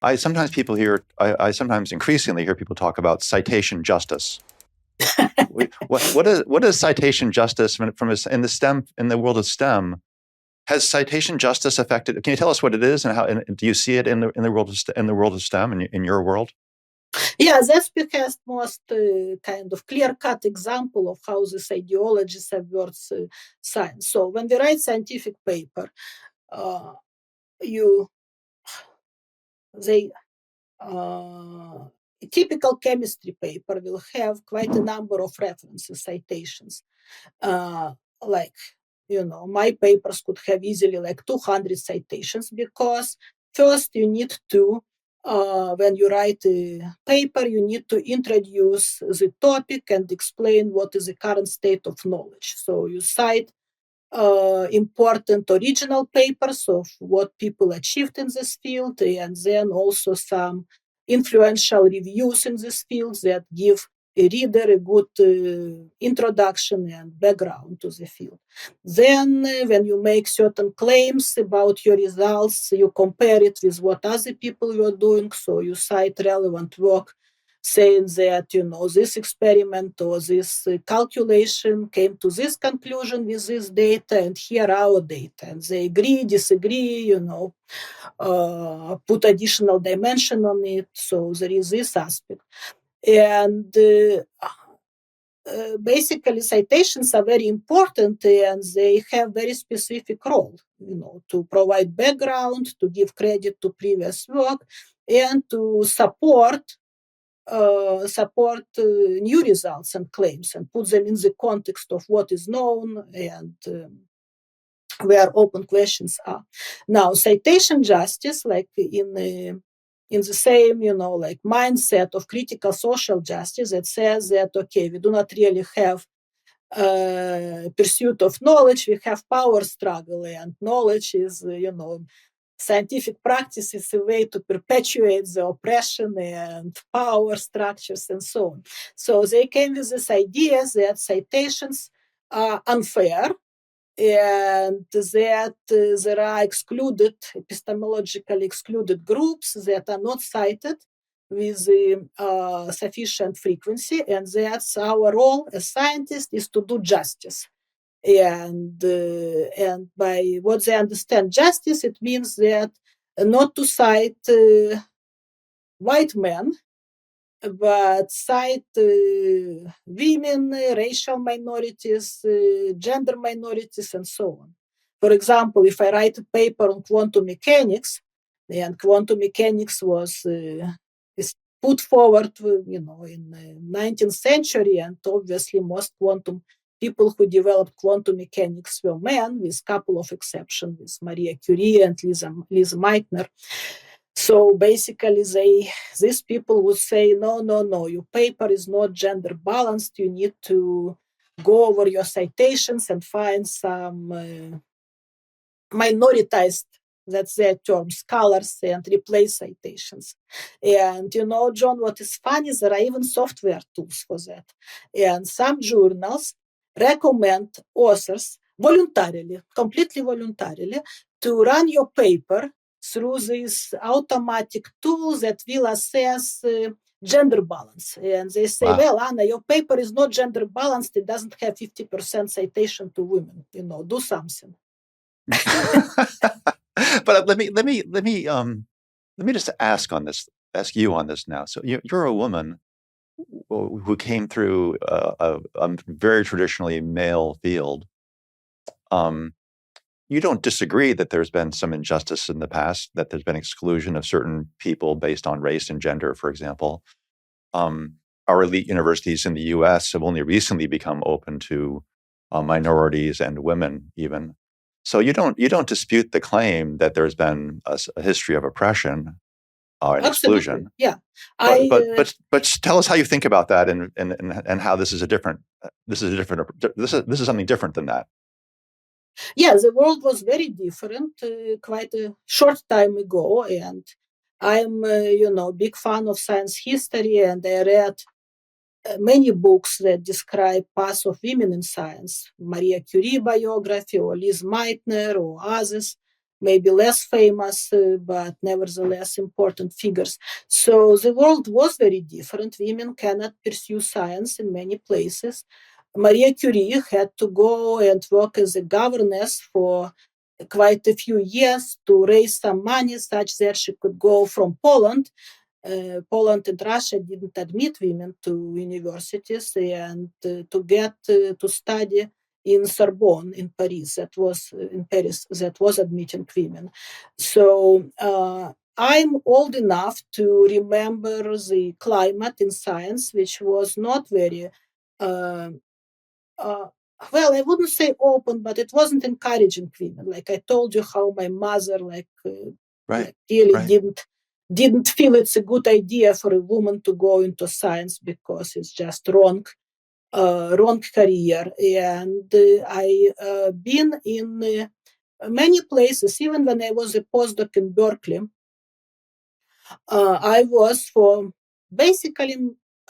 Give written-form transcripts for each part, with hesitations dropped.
I sometimes increasingly hear people talk about citation justice. What is citation justice in the world of STEM? Has citation justice affected? Can you tell us what it is and how? And do you see it in the world of STEM in your world? Yeah, that's perhaps most kind of clear-cut example of how this ideology subverts science. So when we write scientific paper, they a typical chemistry paper will have quite a number of references, citations. Like, my papers could have easily like 200 citations because first you need to, when you write a paper, you need to introduce the topic and explain what is the current state of knowledge. So you cite important original papers of what people achieved in this field, and then also some influential reviews in this field that give a reader a good introduction and background to the field. Then, when you make certain claims about your results, you compare it with what other people were doing. So you cite relevant work saying that, this experiment or this calculation came to this conclusion with this data, and here are our data. And they agree, disagree, put additional dimension on it. So there is this aspect. And basically, citations are very important, and they have very specific role, to provide background, to give credit to previous work, and to support new results and claims and put them in the context of what is known and where open questions are. Now, citation justice, like in the same, like mindset of critical social justice that says that, okay, we do not really have pursuit of knowledge, we have power struggle, and knowledge is, scientific practice is a way to perpetuate the oppression and power structures and so on. So they came with this idea that citations are unfair and that there are epistemologically excluded groups that are not cited with sufficient frequency, and that's our role as scientists is to do justice. And by what they understand justice, it means that not to cite white men, but cite women, racial minorities, gender minorities, and so on. For example, if I write a paper on quantum mechanics, and quantum mechanics was is put forward, in the 19th century, and obviously most quantum people who developed quantum mechanics were men, with a couple of exceptions, with Maria Curie and Lise Meitner. So basically, these people would say, no, your paper is not gender balanced. You need to go over your citations and find some minoritized, that's their term, scholars, and replace citations. And John, what is funny is there are even software tools for that. And some journals recommend authors voluntarily, completely voluntarily, to run your paper through this automatic tool that will assess gender balance. And they say, wow, well, Anna, your paper is not gender balanced. It doesn't have 50% citation to women. Do something. But let me just ask you on this now. So you're a woman who came through a very traditionally male field. You don't disagree that there's been some injustice in the past, that there's been exclusion of certain people based on race and gender, for example. Our elite universities in the U.S. have only recently become open to minorities and women, even. So you don't dispute the claim that there's been a history of oppression and exclusion. Yeah. But tell us how you think about that and how this is something different than that. Yeah, the world was very different quite a short time ago, and I'm big fan of science history, and I read many books that describe paths of women in science, Maria Curie biography or Lise Meitner or others. maybe less famous, but nevertheless important figures. So the world was very different. Women cannot pursue science in many places. Maria Curie had to go and work as a governess for quite a few years to raise some money such that she could go from Poland. Poland and Russia didn't admit women to universities, and to get to study in Sorbonne in Paris, that was admitting women. So I'm old enough to remember the climate in science, which was not very uh, uh, well, I wouldn't say open, but it wasn't encouraging women. Like I told you, how my mother Right. really Right. didn't feel it's a good idea for a woman to go into science because it's just wrong career. And I been in many places, even when I was a postdoc in Berkeley. I was for basically,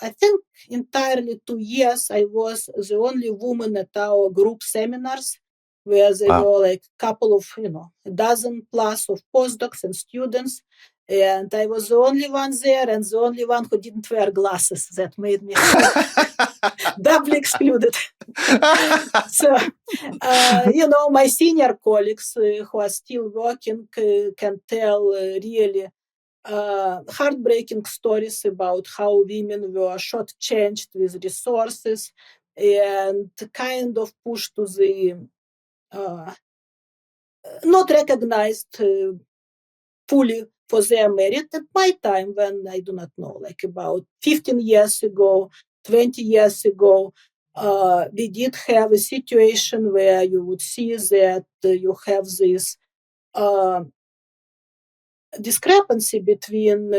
I think, entirely 2 years. I was the only woman at our group seminars, where there Wow. were like a couple of, a dozen plus of postdocs and students. And I was the only one there, and the only one who didn't wear glasses. That made me feel doubly excluded. So, my senior colleagues who are still working can tell really heartbreaking stories about how women were shortchanged with resources and kind of pushed to the uh, not recognized fully for their merit at my time, when I do not know, like about 15 years ago, 20 years ago. We did have a situation where you would see that you have this uh, discrepancy between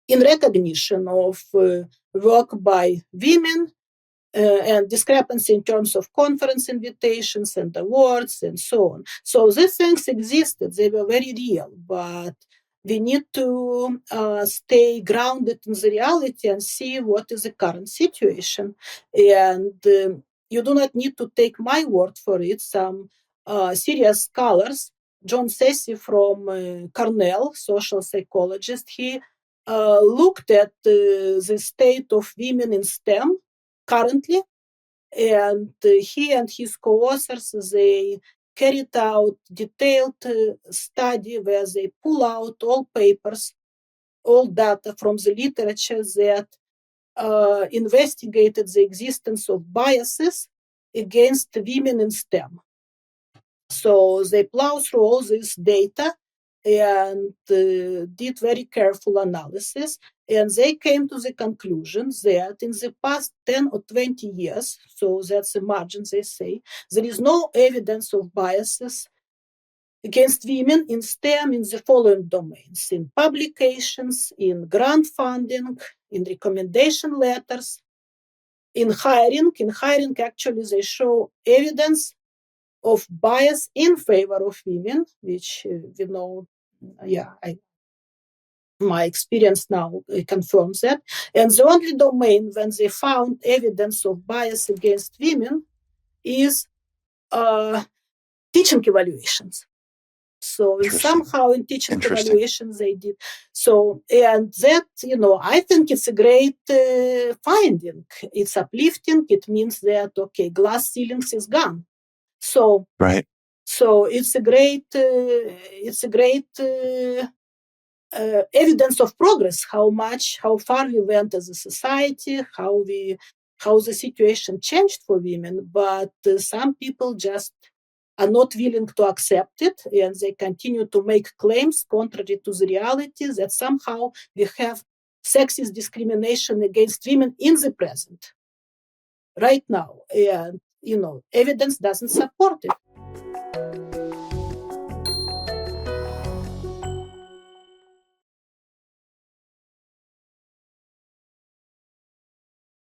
in recognition of work by women and discrepancy in terms of conference invitations and awards and so on. So these things existed, they were very real, but we need to stay grounded in the reality and see what is the current situation. And you do not need to take my word for it. Some serious scholars, John Sessi from Cornell, social psychologist, he looked at the state of women in STEM currently, and he and his co-authors, they carried out detailed study where they pull out all papers, all data from the literature that investigated the existence of biases against women in STEM. So they plow through all this data and did very careful analysis. And they came to the conclusion that in the past 10 or 20 years, so that's the margin they say, there is no evidence of biases against women in STEM in the following domains: in publications, in grant funding, in recommendation letters, in hiring. In hiring, actually, they show evidence of bias in favor of women, which we know, my experience now confirms that. And the only domain when they found evidence of bias against women is teaching evaluations. So somehow in teaching evaluations they did. So, and that, I think it's a great finding. It's uplifting. It means that, okay, glass ceilings is gone. So, right. So it's a great evidence of progress. How far we went as a society, how the situation changed for women. But some people just are not willing to accept it, and they continue to make claims contrary to the reality that somehow we have sexist discrimination against women in the present, right now, and evidence doesn't support it.